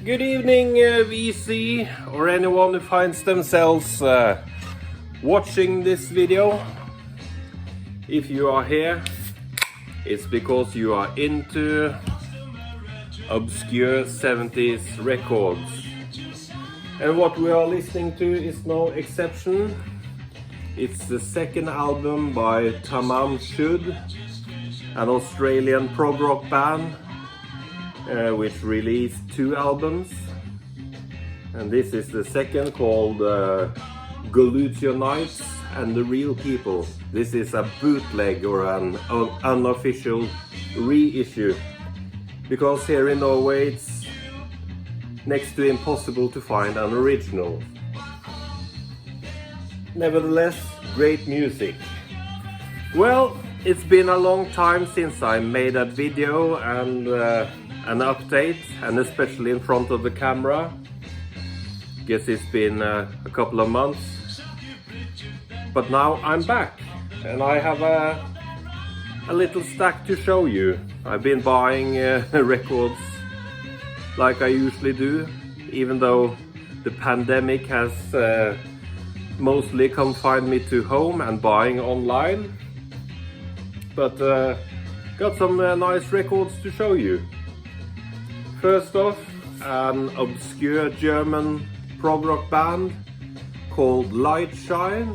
Good evening, VC, or anyone who finds themselves watching this video. If you are here, it's because you are into obscure 70s records. And what we are listening to is no exception. It's the second album by Tambourine, an Australian prog rock band. Which released 2 albums, and this is the second, called Galutio Nights and the Real People. This is a bootleg or an unofficial reissue, because here in Norway it's next to impossible to find an original. Nevertheless, great music. Well, it's been a long time since I made that video and an update, and especially in front of the camera. Guess it's been a couple of months, but now I'm back and I have a little stack to show you. I've been buying records like I usually do, even though the pandemic has mostly confined me to home and buying online, but got some nice records to show you. First off, an obscure German prog rock band called Light Shine,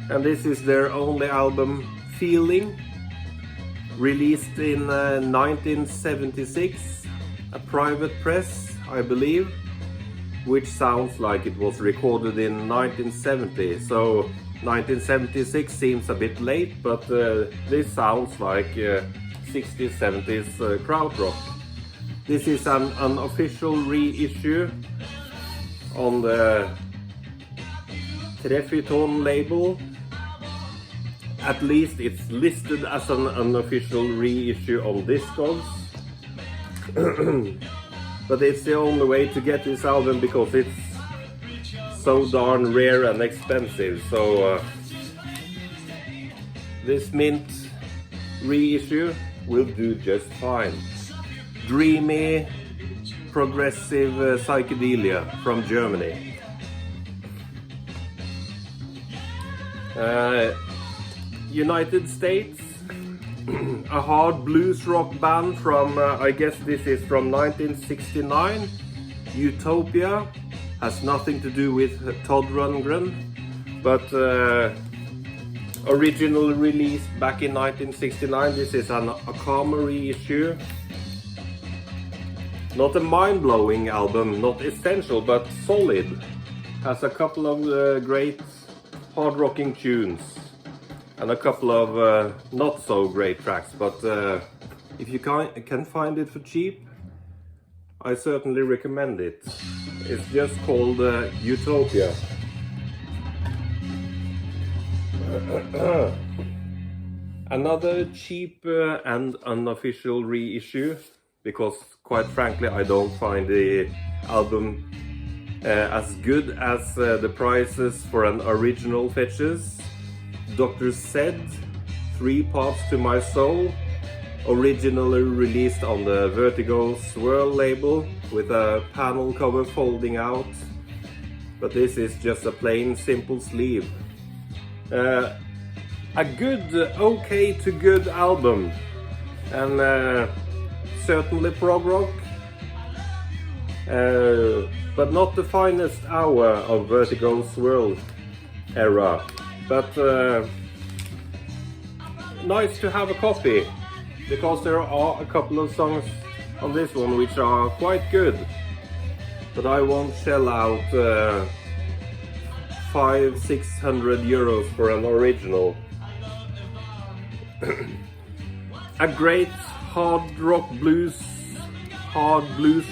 and this is their only album, Feeling, released in 1976, a private press, I believe, which sounds like it was recorded in 1970, so 1976 seems a bit late, but this sounds like 60s, 70s krautrock. This is an unofficial reissue on the Treffiton label. At least it's listed as an unofficial reissue on Discogs. But it's the only way to get this album because it's so darn rare and expensive. So this mint reissue will do just fine. Dreamy, progressive psychedelia from Germany. United States, a hard blues rock band from, I guess this is from 1969, Utopia. Has nothing to do with Todd Rundgren, but originally released back in 1969. This is an Arcadium reissue. Not a mind-blowing album, not essential, but solid. Has a couple of great hard-rocking tunes and a couple of not-so-great tracks, but if you can find it for cheap, I certainly recommend it. It's just called Utopia. Another cheap and unofficial reissue, because quite frankly I don't find the album as good as the prices for an original fetches. Dr. Said, 3 Parts to My Soul, originally released on the Vertigo Swirl label with a panel cover folding out, but this is just a plain simple sleeve. A good, okay to good album, and certainly prog rock, but not the finest hour of Vertigo Swirl era, but nice to have a copy, because there are a couple of songs on this one which are quite good, but I won't shell out 500-600 euros for an original. A great hard blues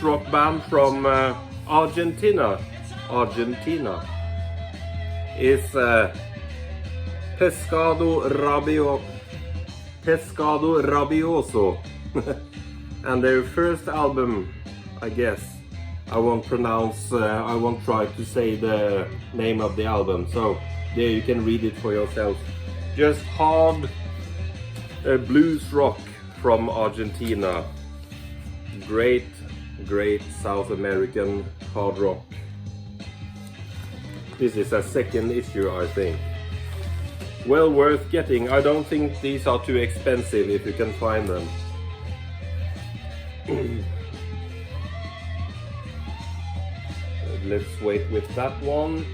rock band from Argentina is Pescado Rabioso and their first album, I guess, I won't try to say the name of the album, so there you can read it for yourself. Just hard blues rock from Argentina. Great South American hard rock. This is a second issue, I think. Well worth getting. I don't think these are too expensive if you can find them. Let's wait with that one.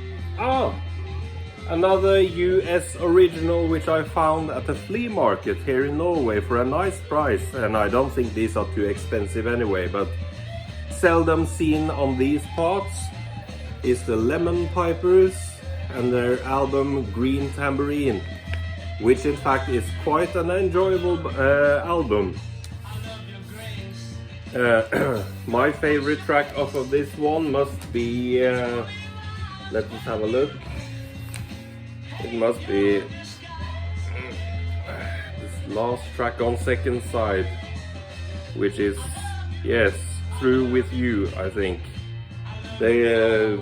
Another US original which I found at a flea market here in Norway for a nice price, and I don't think these are too expensive anyway, but seldom seen on these parts is the Lemon Pipers and their album Green Tambourine, which in fact is quite an enjoyable album. My favorite track off of this one must be, let us have a look, it must be this last track on second side, which is, yes, Through With You, I think. They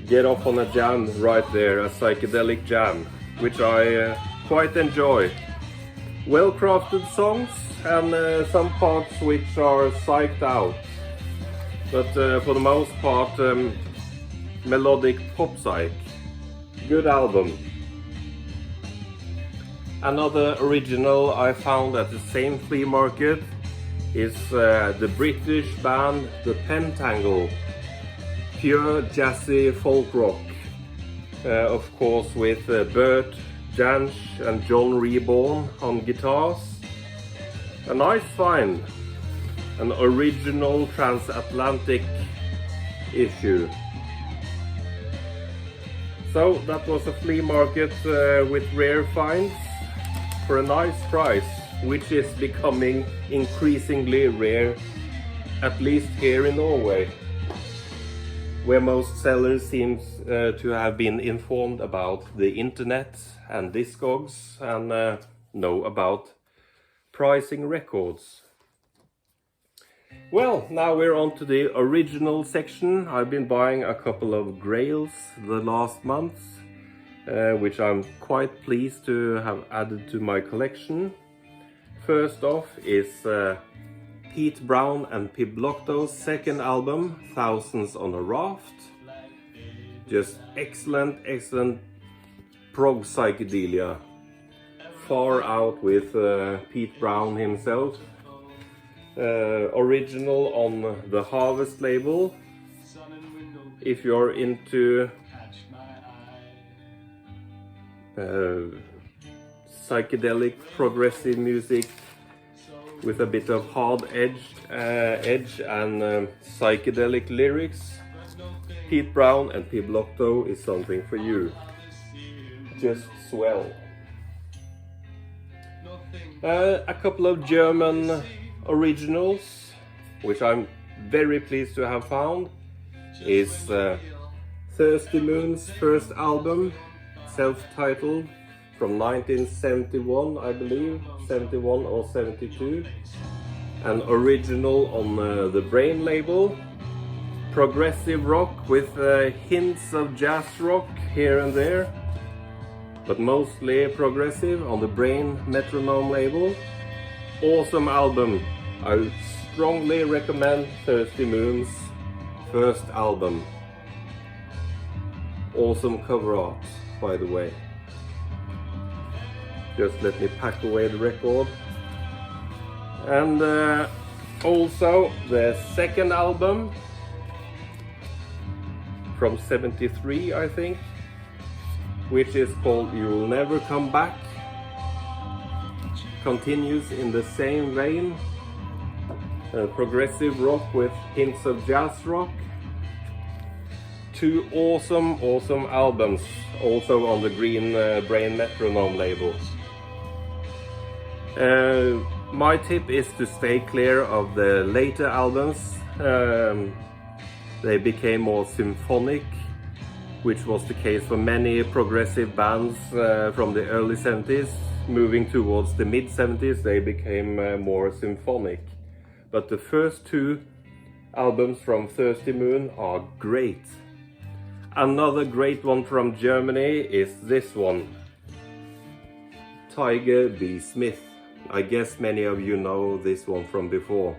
get off on a jam right there, a psychedelic jam, which I quite enjoy. Well crafted songs and some parts which are psyched out, but for the most part melodic pop psych. Good album. Another original I found at the same flea market is the British band the Pentangle. Pure jazzy folk rock, of course with Bert Jansch and John Reborn on guitars. A nice find, an original transatlantic issue. So that was a flea market with rare finds for a nice price, which is becoming increasingly rare, at least here in Norway, where most sellers seem to have been informed about the internet and Discogs and know about pricing records. Well, now we're on to the original section. I've been buying a couple of grails the last months, which I'm quite pleased to have added to my collection. First off is Pete Brown and Pib Locto's second album, Thousands on a Raft. Just excellent prog psychedelia. Far out with Pete Brown himself. Original on the Harvest label. If you're into psychedelic progressive music with a bit of hard edge and psychedelic lyrics, Pete Brown and Pib Locto is something for you. Just swell. A couple of German originals, which I'm very pleased to have found, is Thirsty Moon's first album, self-titled, from 1971, I believe, 71 or 72. An original on the Brain label. Progressive rock with hints of jazz rock here and there, but mostly progressive on the Brain Metronome label. Awesome album. I strongly recommend Thirsty Moon's first album. Awesome cover art, by the way. Just let me pack away the record. And also the second album from 73, I think, which is called You'll Never Come Back. Continues in the same vein. Progressive rock with hints of jazz rock. Two awesome albums, also on the Green Brain Metronome label. My tip is to stay clear of the later albums. They became more symphonic, which was the case for many progressive bands from the early 70s. Moving towards the mid 70s, they became more symphonic. But the first two albums from Thirsty Moon are great. Another great one from Germany is this one, Tiger B. Smith. I guess many of you know this one from before.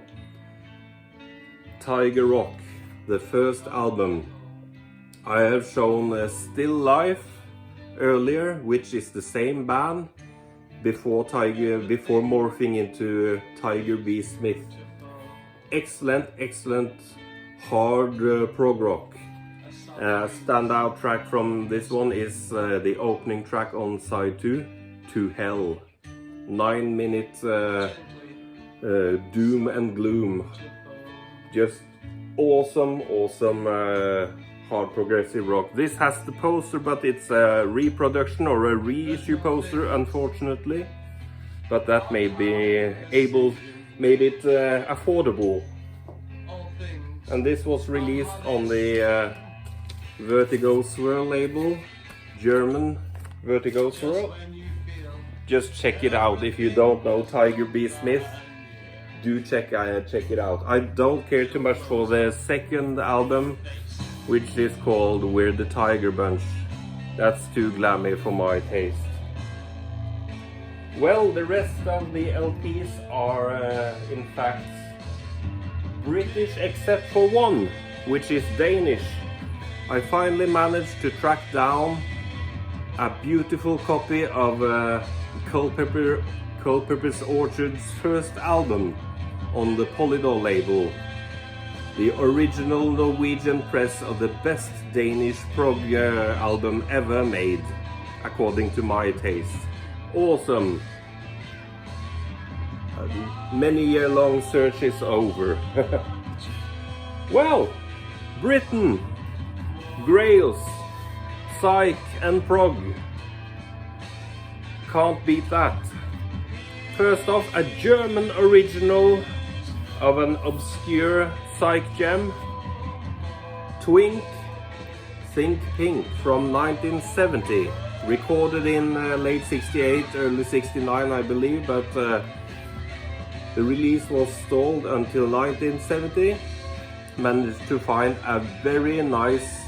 Tiger Rock, the first album. I have shown Still Life earlier, which is the same band before morphing into Tiger B. Smith. Excellent hard prog rock. Standout track from this one is the opening track on side 2, To Hell. 9-minute doom and gloom. Just awesome hard progressive rock. This has the poster, but it's a reproduction or a reissue poster, unfortunately. But that made it affordable. And this was released on the Vertigo Swirl label, German Vertigo Swirl. Just check it out. If you don't know Tiger B. Smith, do check it out. I don't care too much for the second album, which is called We're the Tiger Bunch. That's too glammy for my taste. Well, the rest of the LPs are in fact British except for one, which is Danish. I finally managed to track down a beautiful copy of Culpepper's Orchard's first album on the Polydor label. The original Norwegian press of the best Danish prog album ever made, according to my taste. Awesome. Many year-long search is over. Well, Britain, Grails, psych and prog. Can't beat that. First off, a German original of an obscure psych gem, Twink Thinking from 1970, recorded in late 68, early 69 I believe, but the release was stalled until 1970. Managed to find a very nice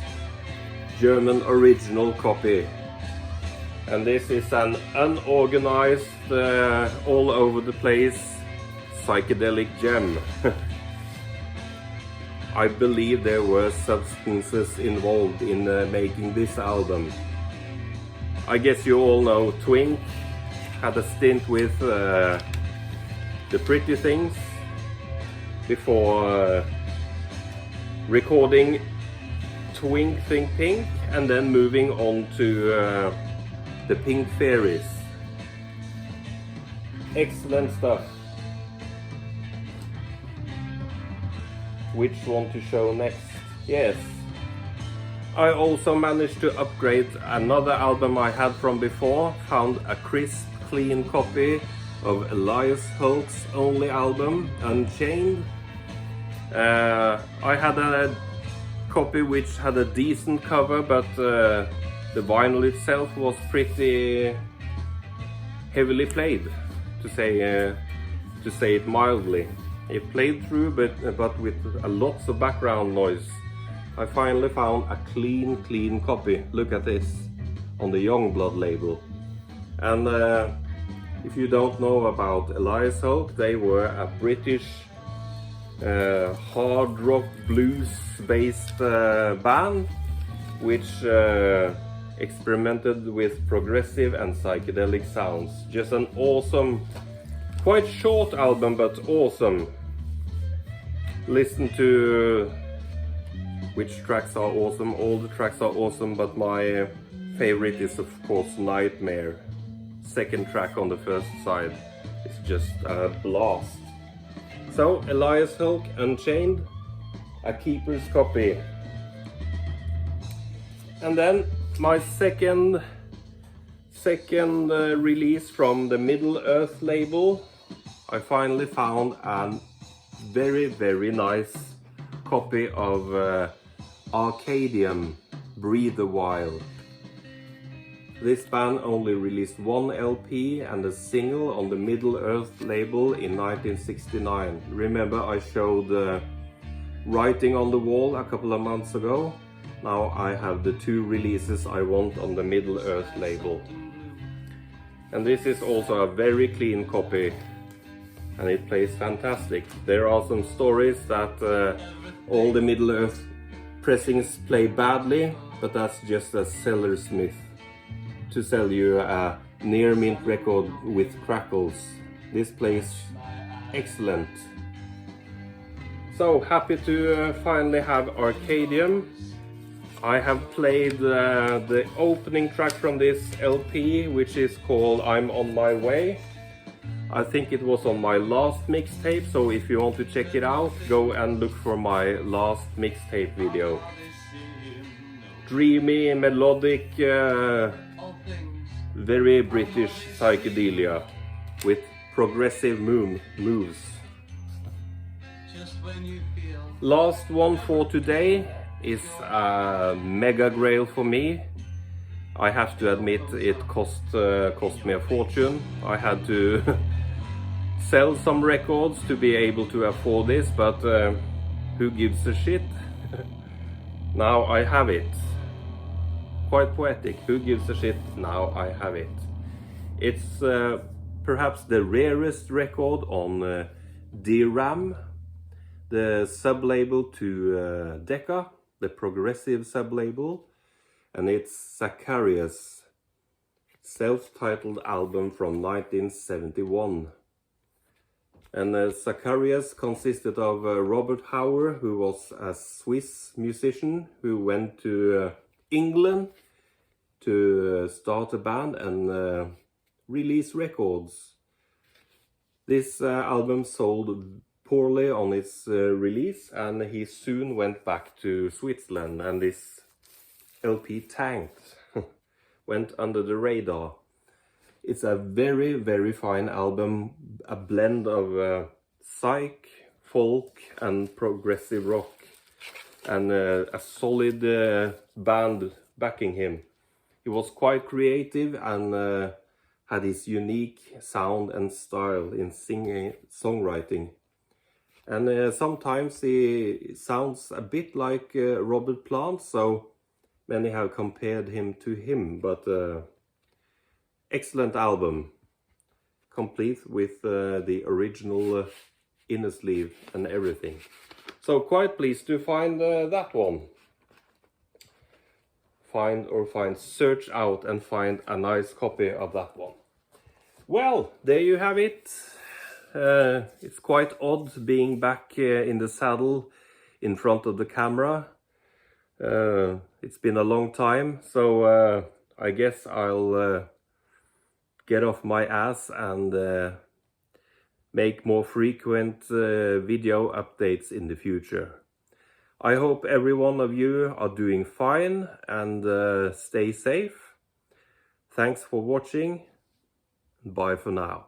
German original copy. And this is an unorganized, all over the place psychedelic gem. I believe there were substances involved in making this album. I guess you all know Twink had a stint with the Pretty Things before recording Twink Thinking and then moving on to the Pink Fairies. Excellent stuff. Which one to show next? Yes. I also managed to upgrade another album I had from before. Found a crisp, clean copy of Elias Hulk's only album, Unchained. I had a copy which had a decent cover, but the vinyl itself was pretty heavily played, to say it mildly. It played through, but with lots of background noise. I finally found a clean copy. Look at this, on the Youngblood label. And if you don't know about Elias Hulk, they were a British hard rock blues based band which experimented with progressive and psychedelic sounds. Just an awesome, quite short album, but awesome. Listen to which tracks are awesome. All the tracks are awesome, but my favorite is of course Nightmare. Second track on the first side is just a blast. So Elias Hulk, Unchained, a keeper's copy. And then my second release from the Middle Earth label. I finally found a very nice copy of Arcadium, Breathe a While. This band only released one LP and a single on the Middle Earth label in 1969. Remember, I showed writing on the wall a couple of months ago. Now I have the 2 releases I want on the Middle Earth label. And this is also a very clean copy, and it plays fantastic. There are some stories that all the Middle Earth pressings play badly, but that's just a seller's myth to sell you a near mint record with crackles. This plays excellent. So happy to finally have Arcadium. I have played the opening track from this LP, which is called I'm on my way. I think it was on my last mixtape, so if you want to check it out, go and look for my last mixtape video. Dreamy, melodic, very British psychedelia with progressive moves. Last one for today is a mega grail for me. I have to admit it cost me a fortune. I had to sell some records to be able to afford this, but who gives a shit? Now I have it. Quite poetic. Who gives a shit? Now I have it. It's perhaps the rarest record on DRAM, the sub-label to Decca, the progressive sub-label, and it's Zacharias' self-titled album from 1971. And Zacharias consisted of Robert Hauer, who was a Swiss musician who went to England to start a band and release records. This album sold poorly on its release, and he soon went back to Switzerland, and this LP tanked, went under the radar. It's a very, very fine album, a blend of psych, folk and progressive rock, and a solid band backing him. He was quite creative and had his unique sound and style in songwriting. And sometimes he sounds a bit like Robert Plant, so many have compared him to him, but excellent album, complete with the original inner sleeve and everything. So quite pleased to find that one. Search out and find a nice copy of that one. Well, there you have it. It's quite odd being back in the saddle in front of the camera. It's been a long time, so I guess I'll get off my ass and make more frequent video updates in the future. I hope every one of you are doing fine and stay safe. Thanks for watching. Bye for now.